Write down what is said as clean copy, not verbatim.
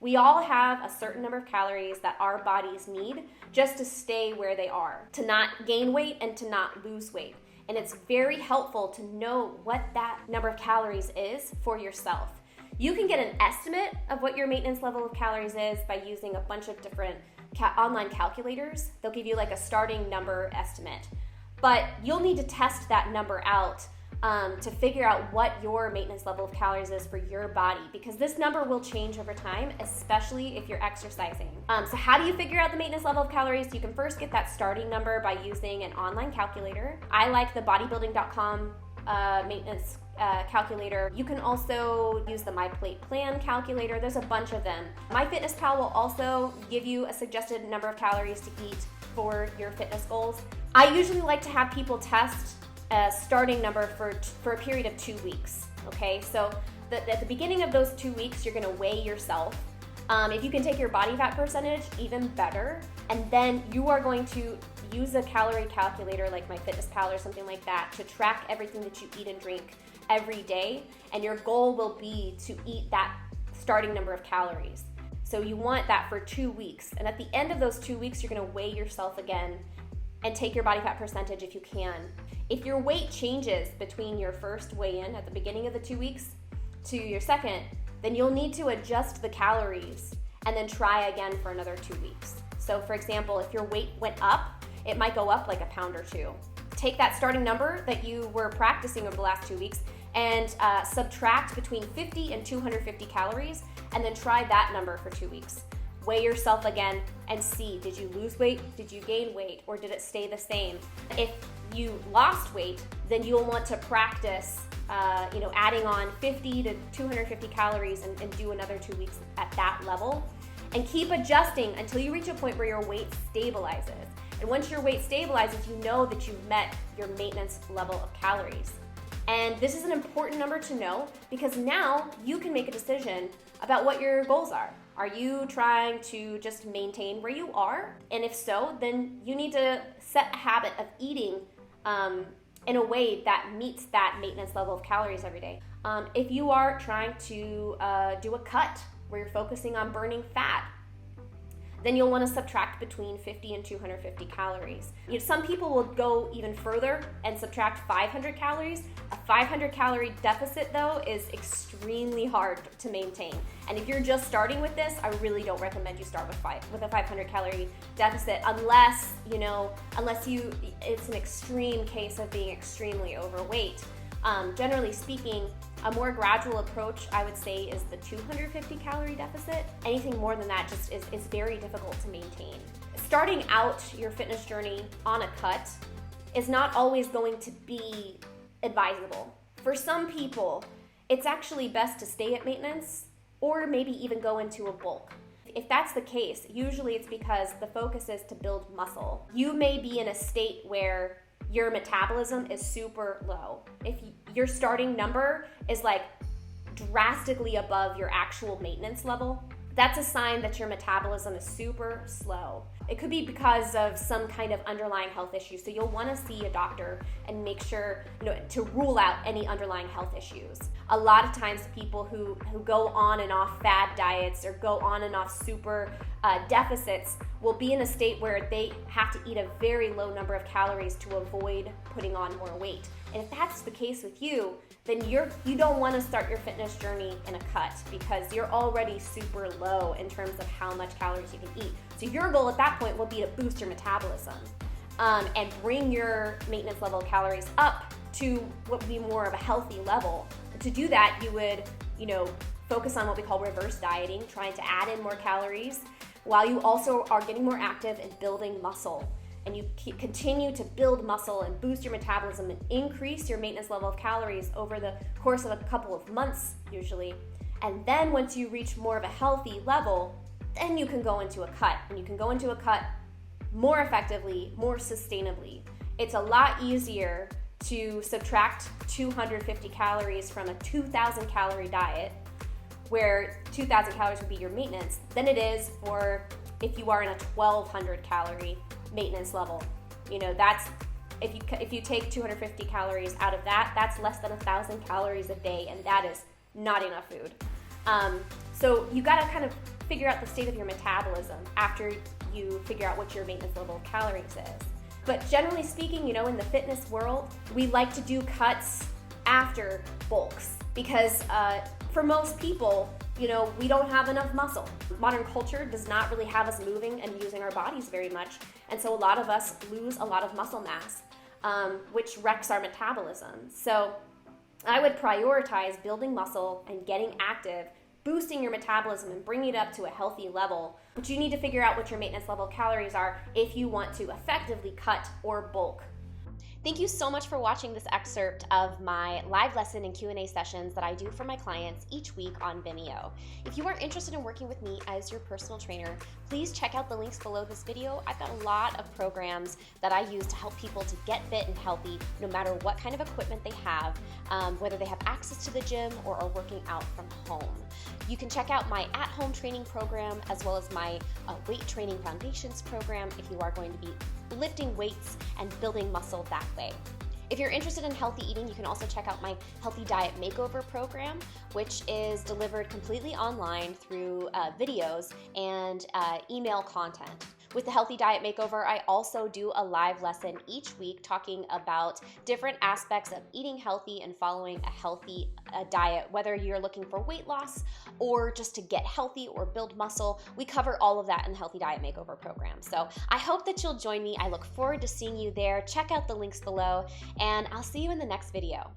We all have a certain number of calories that our bodies need just to stay where they are, to not gain weight and to not lose weight. And it's very helpful to know what that number of calories is for yourself. You can get an estimate of what your maintenance level of calories is by using a bunch of different online calculators. They'll give you like a starting number estimate. But you'll need to test that number out to figure out what your maintenance level of calories is for your body, because this number will change over time, especially if you're exercising. So how do you figure out the maintenance level of calories? You can first get that starting number by using an online calculator. I like the bodybuilding.com maintenance calculator. You can also use the My Plate Plan calculator. There's a bunch of them. MyFitnessPal will also give you a suggested number of calories to eat for your fitness goals. I usually like to have people test a starting number for a period of 2 weeks. Okay, so at the beginning of those 2 weeks, you're gonna weigh yourself. If you can take your body fat percentage, even better. And then you are going to use a calorie calculator like MyFitnessPal or something like that to track everything that you eat and drink every day. And your goal will be to eat that starting number of calories. So you want that for 2 weeks. And at the end of those 2 weeks, you're gonna weigh yourself again and take your body fat percentage if you can. If your weight changes between your first weigh-in at the beginning of the 2 weeks to your second, then you'll need to adjust the calories and then try again for another 2 weeks. So for example, if your weight went up, it might go up like a pound or two. Take that starting number that you were practicing over the last 2 weeks and subtract between 50 and 250 calories, and then try that number for 2 weeks. Weigh yourself again and see, did you lose weight, did you gain weight, or did it stay the same? If you lost weight, then you'll want to practice adding on 50 to 250 calories and do another 2 weeks at that level. And keep adjusting until you reach a point where your weight stabilizes. And once your weight stabilizes, you know that you've met your maintenance level of calories. And this is an important number to know, because now you can make a decision about what your goals are. Are you trying to just maintain where you are? And if so, then you need to set a habit of eating in a way that meets that maintenance level of calories every day. If you are trying to do a cut where you're focusing on burning fat, then you'll want to subtract between 50 and 250 calories. Some people will go even further and subtract 500 calories. A 500 calorie deficit, though, is extremely hard to maintain. And if you're just starting with this, I really don't recommend you start with a 500 calorie deficit unless it's an extreme case of being extremely overweight. Generally speaking, a more gradual approach, I would say, is the 250 calorie deficit. Anything more than that just is very difficult to maintain. Starting out your fitness journey on a cut is not always going to be advisable. For some people, it's actually best to stay at maintenance or maybe even go into a bulk. If that's the case, usually it's because the focus is to build muscle. You may be in a state where your metabolism is super low. If your starting number is like drastically above your actual maintenance level, that's a sign that your metabolism is super slow. It could be because of some kind of underlying health issue. So you'll want to see a doctor and make sure, to rule out any underlying health issues. A lot of times people who go on and off fad diets or go on and off super deficits will be in a state where they have to eat a very low number of calories to avoid putting on more weight. And if that's the case with you, then you don't want to start your fitness journey in a cut, because you're already super low in terms of how much calories you can eat. So your goal at that point will be to boost your metabolism and bring your maintenance level of calories up to what would be more of a healthy level. To do that, you would, focus on what we call reverse dieting, trying to add in more calories while you also are getting more active and building muscle. And you continue to build muscle and boost your metabolism and increase your maintenance level of calories over the course of a couple of months usually. And then once you reach more of a healthy level, then you can go into a cut. And you can go into a cut more effectively, more sustainably. It's a lot easier to subtract 250 calories from a 2,000 calorie diet, where 2,000 calories would be your maintenance, than it is for if you are in a 1,200 calorie maintenance level. That's if you take 250 calories out of that, that's less than 1,000 calories a day, and that is not enough food. So you gotta kind of figure out the state of your metabolism after you figure out what your maintenance level of calories is. But generally speaking, you know, in the fitness world, we like to do cuts after bulks because for most people, you know, we don't have enough muscle. Modern culture does not really have us moving and using our bodies very much, and so a lot of us lose a lot of muscle mass, which wrecks our metabolism. So I would prioritize building muscle and getting active, boosting your metabolism and bringing it up to a healthy level. But you need to figure out what your maintenance level calories are if you want to effectively cut or bulk. Thank you so much for watching this excerpt of my live lesson and Q&A sessions that I do for my clients each week on Vimeo. If you are interested in working with me as your personal trainer, please check out the links below this video. I've got a lot of programs that I use to help people to get fit and healthy no matter what kind of equipment they have, whether they have access to the gym or are working out from home. You can check out my at-home training program as well as my weight training foundations program if you are going to be lifting weights and building muscle that way. If you're interested in healthy eating, you can also check out my Healthy Diet Makeover program, which is delivered completely online through videos and email content. With the Healthy Diet Makeover, I also do a live lesson each week talking about different aspects of eating healthy and following a healthy diet, whether you're looking for weight loss or just to get healthy or build muscle. We cover all of that in the Healthy Diet Makeover program. So I hope that you'll join me. I look forward to seeing you there. Check out the links below, and I'll see you in the next video.